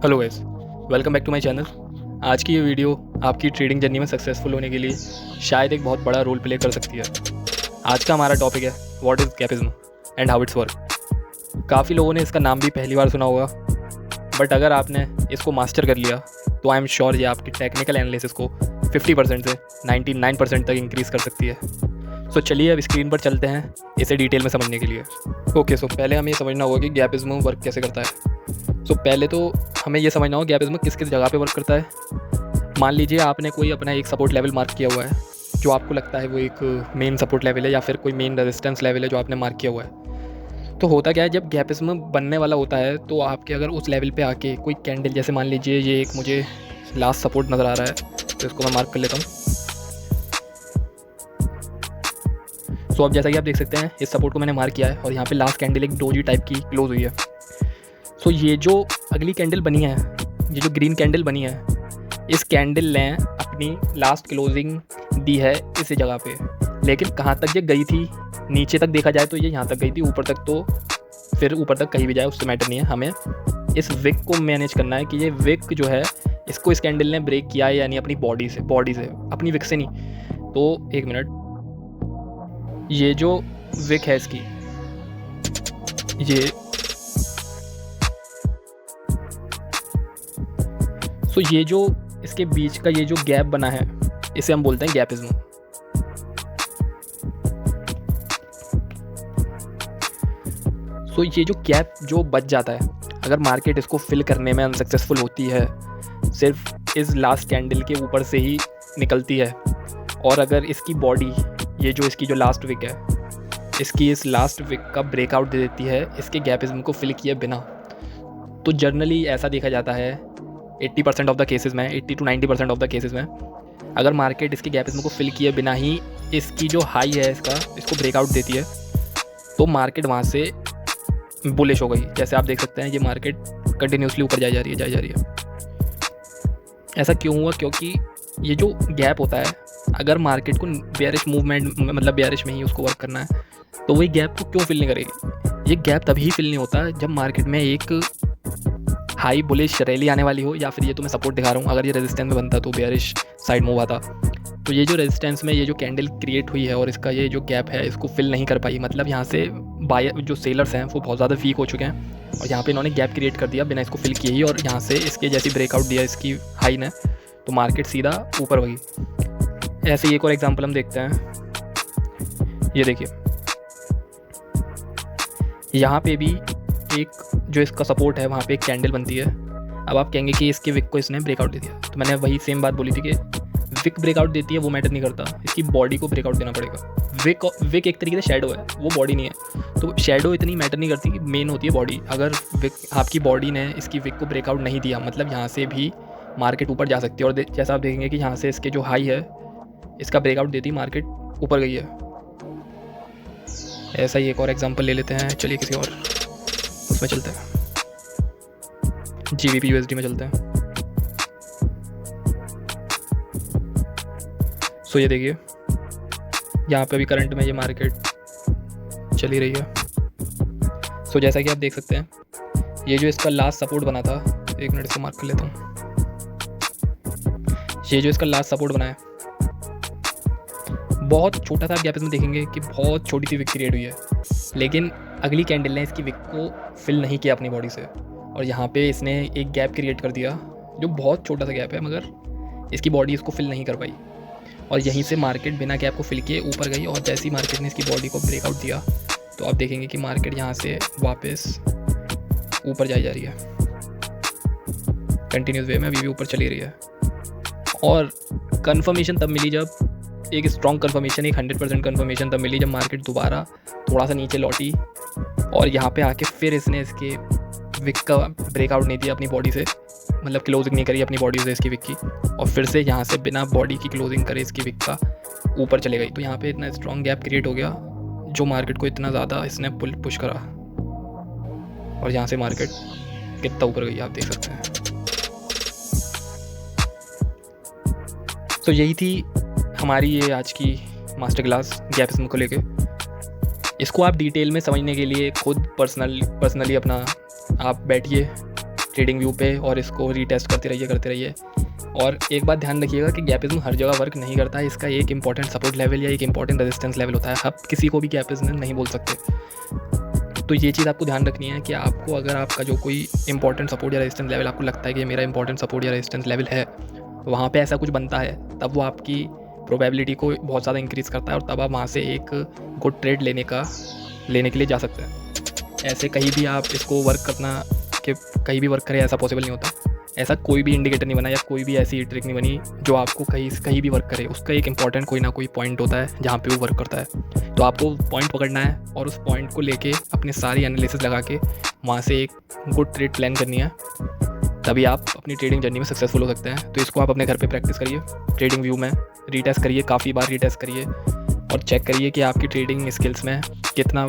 Hello guys, welcome back to my channel. आज की ये वीडियो आपकी ट्रेडिंग जर्नी में सक्सेसफुल होने के लिए शायद एक बहुत बड़ा रोल प्ले कर सकती है। आज का हमारा टॉपिक है what is gapism and how it's work. काफ़ी लोगों ने इसका नाम भी पहली बार सुना होगा, बट अगर आपने इसको मास्टर कर लिया तो आई एम श्योर ये आपकी टेक्निकल एनालिसिस को 50% से 99% तक इंक्रीज़ कर सकती है। सो चलिए अब स्क्रीन पर चलते हैं इसे डिटेल में समझने के लिए। ओके, सो पहले हमें ये समझना होगा कि गैपिज्म वर्क कैसे करता है। सो पहले तो हमें ये समझना होगा गैपिज्म किस किस जगह पे वर्क करता है। मान लीजिए आपने कोई अपना एक सपोर्ट लेवल मार्क किया हुआ है जो आपको लगता है वो एक मेन सपोर्ट लेवल है या फिर कोई मेन रेजिस्टेंस लेवल है जो आपने मार्क किया हुआ है। तो होता क्या है, जब गैपिज्म बनने वाला होता है तो आपके अगर उस लेवल पे आके कोई कैंडल, जैसे मान लीजिए ये एक मुझे लास्ट सपोर्ट नज़र आ रहा है तो इसको मैं मार्क कर लेता हूँ। सो अब जैसा कि आप देख सकते हैं इस सपोर्ट को मैंने मार्क किया है और यहाँ पे लास्ट कैंडल एक डोजी टाइप की क्लोज हुई है। सो ये जो अगली कैंडल बनी है, ये जो ग्रीन कैंडल बनी है, इस कैंडल ने अपनी लास्ट क्लोजिंग दी है इस जगह पे। लेकिन कहाँ तक ये गई थी, नीचे तक देखा जाए तो ये यहाँ तक गई थी, ऊपर तक तो फिर ऊपर तक कहीं भी जाए उससे मैटर नहीं है। हमें इस विक को मैनेज करना है कि ये विक जो है इसको इस कैंडल ने ब्रेक किया है, यानी अपनी बॉडी से अपनी विक से नहीं। तो एक मिनट, ये जो विक है इसकी, ये जो इसके बीच का ये जो गैप बना है इसे हम बोलते हैं गैपिज्म। ये जो गैप जो बच जाता है, अगर मार्केट इसको फिल करने में अनसक्सेसफुल होती है, सिर्फ इस लास्ट कैंडल के ऊपर से ही निकलती है, और अगर इसकी बॉडी ये जो इसकी जो लास्ट विक है, इसकी इस लास्ट विक का ब्रेकआउट दे देती है इसके गैपिज्म को फिल किए बिना, तो जनरली ऐसा देखा जाता है 80% ऑफ द केसेस में, 80 to 90% ऑफ द केसेस में, अगर मार्केट इसके गैपिज्म को फिल किए बिना ही इसकी जो हाई है इसको ब्रेकआउट देती है तो मार्केट वहाँ से बुलिश हो गई। जैसे आप देख सकते हैं ये मार्केट कंटिन्यूसली ऊपर जा रही है। ऐसा क्यों हुआ? क्योंकि ये जो गैप होता है, अगर मार्केट को बेयरिश मूवमेंट मतलब बेयरिश में ही उसको वर्क करना है तो वही गैप को क्यों फिल नहीं करेगी? ये गैप तभी फिल नहीं होता जब मार्केट में एक हाई बुलिश रैली आने वाली हो, या फिर ये तो मैं सपोर्ट दिखा रहा हूँ, अगर ये रेजिस्टेंस में बनता तो बेयरिश साइड मूव आता। तो ये जो रेजिस्टेंस में ये जो कैंडल क्रिएट हुई है और इसका ये जो गैप है इसको फिल नहीं कर पाई, मतलब यहाँ से बायर जो सेलर्स हैं वो बहुत ज़्यादा वीक हो चुके हैं और यहाँ पे इन्होंने गैप क्रिएट कर दिया बिना इसको फिल किए ही, और यहाँ से इसके जैसी ब्रेकआउट दिया इसकी हाई ने तो मार्केट सीधा ऊपर गई। ऐसे ही एक और एग्जाम्पल हम देखते हैं। ये देखिए यहाँ पे भी एक जो इसका सपोर्ट है वहाँ पे एक कैंडल बनती है। अब आप कहेंगे कि इसके विक को इसने ब्रेकआउट दे दिया, तो मैंने वही सेम बात बोली थी कि विक ब्रेकआउट देती है वो मैटर नहीं करता, इसकी बॉडी को ब्रेकआउट देना पड़ेगा। विक एक तरीके से शैडो है, वो बॉडी नहीं है, तो शैडो इतनी मैटर नहीं करती, मेन होती है बॉडी। अगर विक आपकी बॉडी ने इसकी विक को ब्रेकआउट नहीं दिया, मतलब यहाँ से भी मार्केट ऊपर जा सकती है। और जैसा आप देखेंगे कि यहाँ से इसके जो हाई है इसका ब्रेकआउट देती मार्केट ऊपर गई है। ऐसा ही एक और एग्जाम्पल ले लेते हैं, चलिए किसी और उसमें चलते हैं, GBP USD में चलते हैं। ये देखिए यहाँ पे अभी करंट में ये मार्केट चली रही है। जैसा कि आप देख सकते हैं ये जो इसका लास्ट सपोर्ट बना था, एक मिनट इसको मार्क कर लेता हूँ, ये जो इसका लास्ट सपोर्ट बना है बहुत छोटा था। आप गैप में देखेंगे कि बहुत छोटी सी विक क्रिएट हुई है, लेकिन अगली कैंडल ने इसकी विक को फिल नहीं किया अपनी बॉडी से, और यहाँ पे इसने एक गैप क्रिएट कर दिया जो बहुत छोटा सा गैप है, मगर इसकी बॉडी इसको फिल नहीं कर पाई, और यहीं से मार्केट बिना गैप को फिल किए ऊपर गई। और जैसे ही मार्केट ने इसकी बॉडी को ब्रेकआउट दिया तो आप देखेंगे कि मार्केट यहाँ से वापस ऊपर जा रही है, कंटिन्यूस वे में अभी भी ऊपर चली रही है। और कन्फर्मेशन तब मिली जब एक स्ट्रॉन्ग कन्फर्मेशन, एक 100% कन्फर्मेशन तब मिली जब मार्केट दोबारा थोड़ा सा नीचे लौटी और यहाँ पे आके फिर इसने इसके विक का ब्रेकआउट नहीं दिया अपनी बॉडी से, मतलब क्लोजिंग नहीं करी अपनी बॉडी से इसकी विक की, और फिर से यहाँ से बिना बॉडी की क्लोजिंग करे इसकी विक का ऊपर चले गई। तो यहाँ पे इतना स्ट्रॉन्ग गैप क्रिएट हो गया जो मार्केट को इतना ज़्यादा इसने पुश करा, और यहाँ से मार्केट कितना ऊपर गई आप देख सकते हैं। तो यही थी हमारी ये आज की मास्टर क्लास गैपिज्म को लेके। इसको आप डिटेल में समझने के लिए खुद पर्सनली अपना आप बैठिए, ट्रेडिंग व्यू पे और इसको रीटेस्ट करते रहिए। और एक बात ध्यान रखिएगा कि गैपिज्म हर जगह वर्क नहीं करता है। इसका एक इंपॉर्टेंट सपोर्ट लेवल या एक इंपॉर्टेंट रेजिस्टेंस लेवल होता है। आप किसी को भी गैपिज्म नहीं बोल सकते। तो ये चीज़ आपको ध्यान रखनी है कि आपको अगर आपका जो कोई इंपॉर्टेंट सपोर्ट या रेजिस्टेंस लेवल आपको लगता है कि मेरा इंपॉर्टेंट सपोर्ट या रेजिस्टेंस लेवल है, वहाँ पे ऐसा कुछ बनता है, तब वो आपकी प्रोबेबिलिटी को बहुत ज़्यादा इंक्रीज़ करता है और तब आप वहाँ से एक गुड ट्रेड लेने के लिए जा सकते हैं। ऐसे कहीं भी आप इसको वर्क करना कि कहीं भी वर्क करे ऐसा पॉसिबल नहीं होता। ऐसा कोई भी इंडिकेटर नहीं बना या कोई भी ऐसी ट्रिक नहीं बनी जो आपको कहीं भी वर्क करे। उसका एक इंपॉर्टेंट कोई ना कोई पॉइंट होता है जहाँ पे वो वर्क करता है। तो आपको पॉइंट पकड़ना है और उस पॉइंट को लेके अपनी सारी एनालिसिस लगा के वहाँ से एक गुड ट्रेड प्लान करनी है, तभी आप अपनी ट्रेडिंग जर्नी में सक्सेसफुल हो सकते हैं। तो इसको आप अपने घर पे प्रैक्टिस करिए, ट्रेडिंग व्यू में रीटेस्ट करिए, काफ़ी बार रीटेस्ट करिए और चेक करिए कि आपकी ट्रेडिंग स्किल्स में कितना